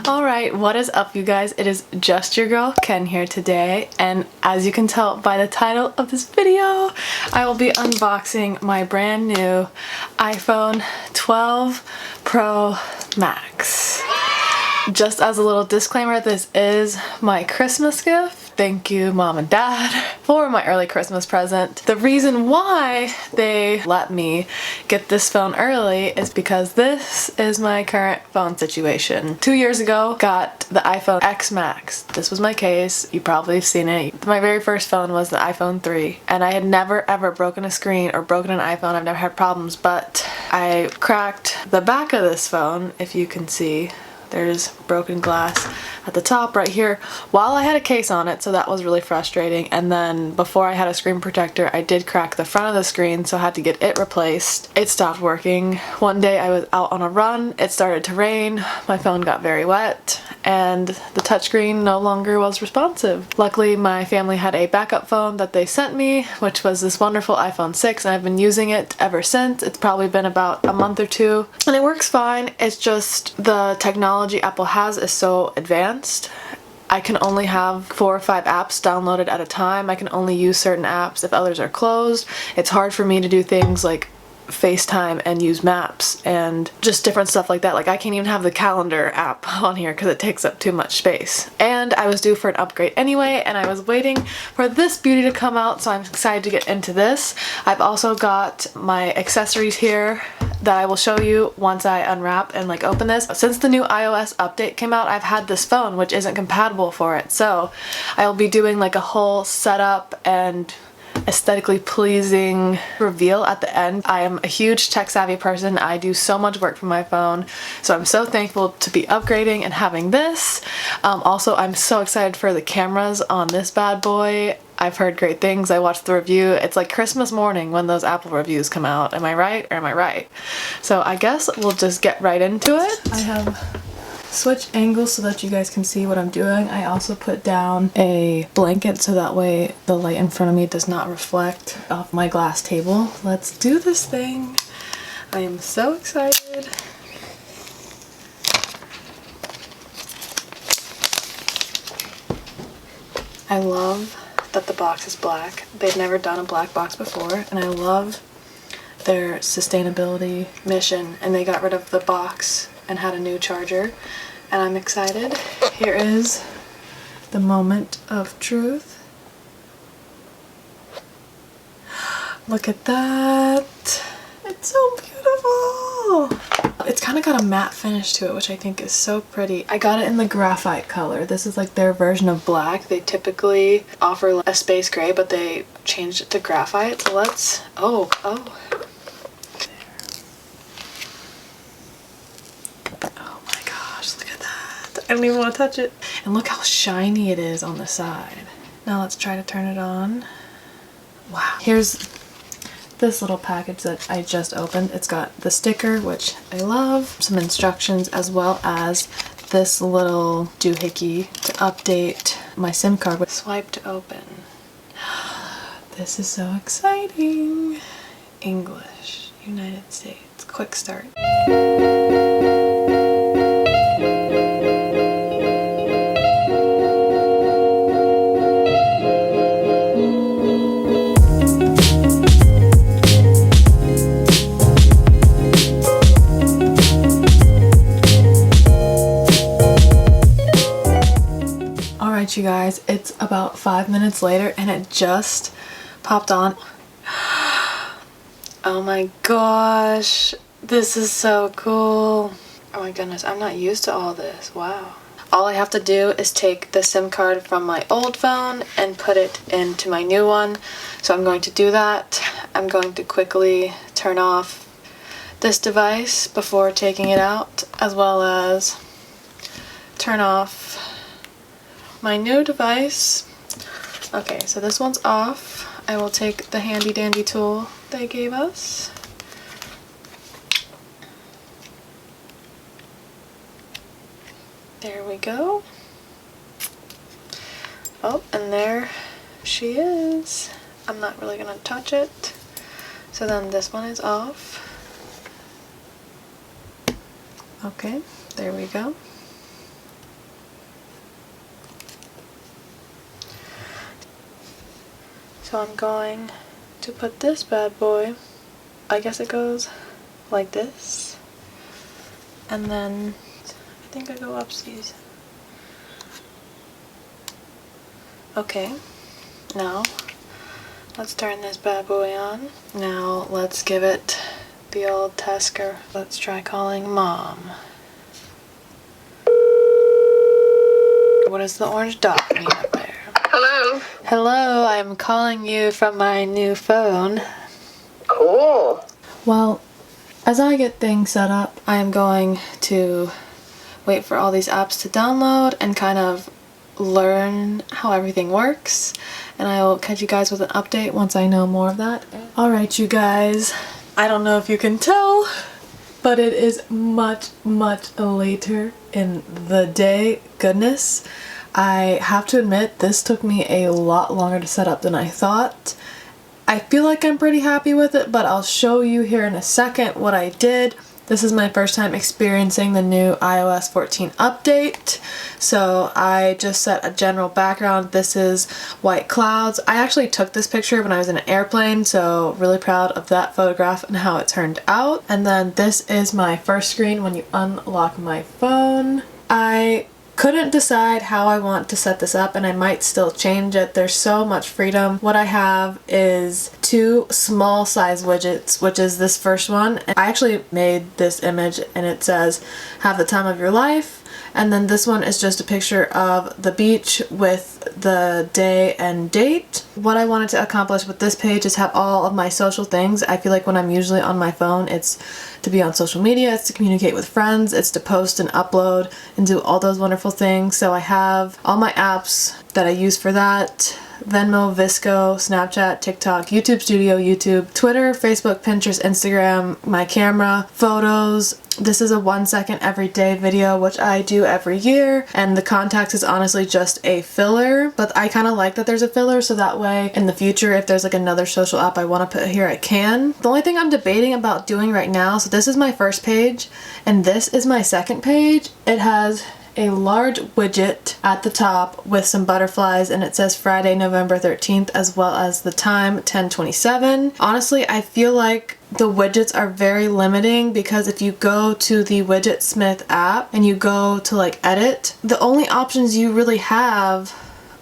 Alright, what is up you guys? It is just your girl Ken here today, and as you can tell by the title of this video, I will be unboxing my brand new iPhone 12 Pro Max. Just as a little disclaimer, this is my Christmas gift. Thank you, Mom and Dad, for my early Christmas present. The reason why they let me get this phone early is because this is my current phone situation. 2 years ago, got the iPhone X Max. This was my case. You probably have seen it. My very first phone was the iPhone 3, and I had never ever broken a screen or broken an iPhone. I've never had problems, but I cracked the back of this phone, if you can see. There's broken glass at the top right here while I had a case on it, so that was really frustrating. And then before I had a screen protector, I did crack the front of the screen, so I had to get it replaced. It stopped working. One day I was out on a run, it started to rain, my phone got very wet, and the touchscreen no longer was responsive. Luckily, my family had a backup phone that they sent me, which was this wonderful iPhone 6, and I've been using it ever since. It's probably been about a month or two, and it works fine. It's just the technology Apple has is so advanced. I can only have 4 or 5 apps downloaded at a time. I can only use certain apps if others are closed. It's hard for me to do things like FaceTime and use maps and just different stuff like that. Like, I can't even have the calendar app on here because it takes up too much space. And I was due for an upgrade anyway, and I was waiting for this beauty to come out, so I'm excited to get into this. I've also got my accessories here that I will show you once I unwrap and like open this. Since the new iOS update came out, I've had this phone which isn't compatible for it, so I'll be doing like a whole setup and aesthetically pleasing reveal at the end. I am a huge tech savvy person. I do so much work for my phone, so I'm so thankful to be upgrading and having this. Also, I'm so excited for the cameras on this bad boy. I've heard great things. I watched the review. It's like Christmas morning when those Apple reviews come out. Am I right or am I right? So I guess we'll just get right into it. I have switch angles so that you guys can see what I'm doing. I also put down a blanket so that way the light in front of me does not reflect off my glass table. Let's do this thing. I am so excited. I love that the box is black. They've never done a black box before, and I love their sustainability mission, and they got rid of the box and had a new charger, and I'm excited. Here is the moment of truth. Look at that. It's so beautiful. It's kind of got a matte finish to it, which I think is so pretty. I got it in the graphite color. This is like their version of black. They typically offer a space gray, but they changed it to graphite. So let's, oh. I don't even want to touch it. And look how shiny it is on the side. Now let's try to turn it on. Wow. Here's this little package that I just opened. It's got the sticker, which I love, some instructions, as well as this little doohickey to update my SIM card with swipe to open. This is so exciting. English, United States, quick start. You guys, it's about 5 minutes later and it just popped on. Oh my gosh, this is so cool. Oh my goodness, I'm not used to all this. Wow. All I have to do is take the SIM card from my old phone and put it into my new one. So I'm going to do that. I'm going to quickly turn off this device before taking it out, as well as turn off my new device. Okay, so this one's off. I will take the handy dandy tool they gave us. There we go. Oh, and there she is. I'm not really gonna touch it. So then this one is off. Okay, there we go. So I'm going to put this bad boy, I guess it goes like this, and then I think I go upsies. Okay, now let's turn this bad boy on. Now let's give it the old Tesker. Let's try calling Mom. What does the orange dot mean up there? Hello. Hello, I'm calling you from my new phone. Cool. Well, as I get things set up, I am going to wait for all these apps to download and kind of learn how everything works, and I will catch you guys with an update once I know more of that. Alright you guys, I don't know if you can tell, but it is much later in the day. Goodness, I have to admit this took me a lot longer to set up than I thought. I feel like I'm pretty happy with it, but I'll show you here in a second what I did. This is my first time experiencing the new iOS 14 update. So I just set a general background. This is white clouds. I actually took this picture when I was in an airplane, so really proud of that photograph and how it turned out. And then this is my first screen when you unlock my phone. I couldn't decide how I want to set this up, and I might still change it. There's so much freedom. What I have is two small size widgets, which is this first one. I actually made this image and it says have the time of your life, and then this one is just a picture of the beach with the day and date. What I wanted to accomplish with this page is have all of my social things. I feel like when I'm usually on my phone, it's to be on social media, it's to communicate with friends, it's to post and upload and do all those wonderful things. So I have all my apps that I use for that: Venmo, Visco, Snapchat, TikTok, YouTube Studio, YouTube, Twitter, Facebook, Pinterest, Instagram, my camera, photos. This is a 1 second everyday video, which I do every year, and the contacts is honestly just a filler, but I kind of like that there's a filler, so that way in the future if there's like another social app I want to put here, I can. The only thing I'm debating about doing right now, so this is my first page and this is my second page. It has a large widget at the top with some butterflies, and it says Friday, November 13th, as well as the time, 10:27. Honestly, I feel like the widgets are very limiting, because if you go to the Widgetsmith app and you go to like edit, the only options you really have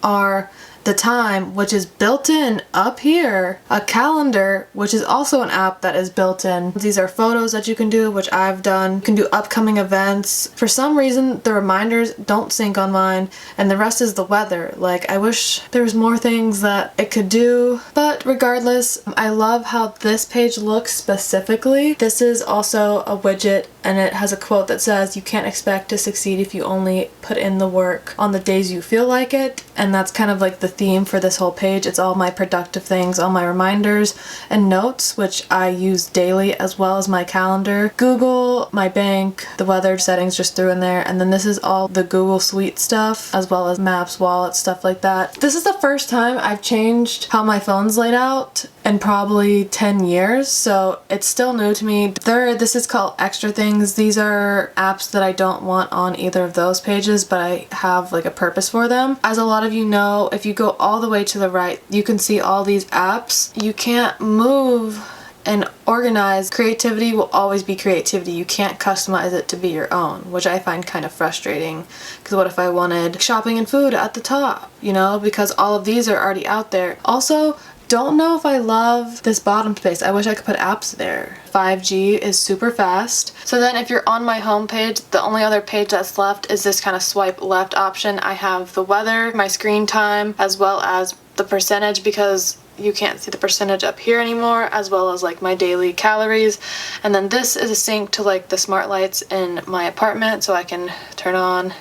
are the time, which is built in up here, a calendar, which is also an app that is built in. These are photos that you can do, which I've done. You can do upcoming events. For some reason, the reminders don't sync on mine, and the rest is the weather. Like, I wish there was more things that it could do, but regardless, I love how this page looks specifically. This is also a widget, and it has a quote that says, "You can't expect to succeed if you only put in the work on the days you feel like it." And that's kind of like the theme for this whole page. It's all my productive things, all my reminders and notes, which I use daily, as well as my calendar, Google, my bank, the weather settings just threw in there, and then this is all the Google Suite stuff, as well as Maps, Wallet, stuff like that. This is the first time I've changed how my phone's laid out in probably 10 years, so it's still new to me. This is called Extra Things. These are apps that I don't want on either of those pages, but I have like a purpose for them. As a lot of you know, if you go all the way to the right, you can see all these apps. You can't move and organize. Creativity will always be creativity. You can't customize it to be your own, which I find kind of frustrating, because what if I wanted shopping and food at the top, you know, because all of these are already out there. Also, don't know if I love this bottom space. I wish I could put apps there. 5G is super fast. So then if you're on my home page, the only other page that's left is this kind of swipe left option. I have the weather, my screen time, as well as the percentage, because you can't see the percentage up here anymore, as well as like my daily calories. And then this is a sync to like the smart lights in my apartment, so I can turn on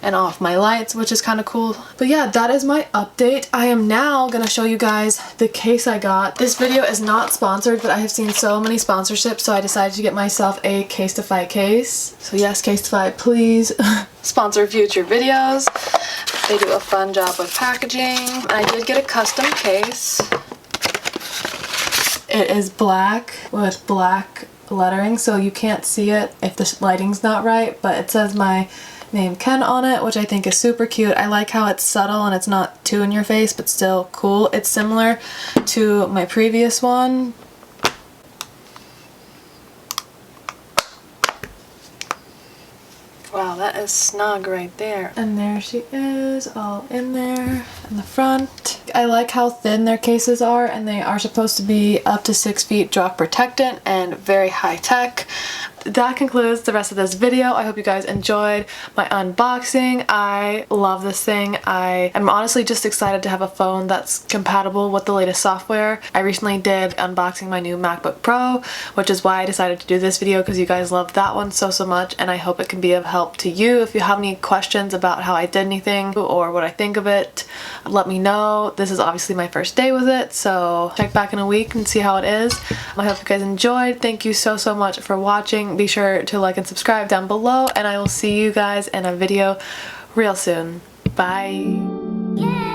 and off my lights, which is kind of cool. But yeah, that is my update. I am now gonna show you guys the case I got. This video is not sponsored, but I have seen so many sponsorships, so I decided to get myself a Casetify case. So yes, Casetify, please sponsor future videos. They do a fun job with packaging. And I did get a custom case. It is black with black lettering, so you can't see it if the lighting's not right, but it says my name Ken on it, which I think is super cute. I like how it's subtle and it's not too in your face, but still cool. It's similar to my previous one. Wow, that is snug right there. And there she is, all in there in the front. I like how thin their cases are, and they are supposed to be up to 6 feet drop protectant and very high tech. That concludes the rest of this video. I hope you guys enjoyed my unboxing. I love this thing. I am honestly just excited to have a phone that's compatible with the latest software. I recently did unboxing my new MacBook Pro, which is why I decided to do this video, because you guys loved that one so much, and I hope it can be of help to you. If you have any questions about how I did anything or what I think of it, let me know. This is obviously my first day with it, so check back in a week and see how it is. I hope you guys enjoyed. Thank you so much for watching. Be sure to like and subscribe down below, and I will see you guys in a video real soon. Bye! Yeah.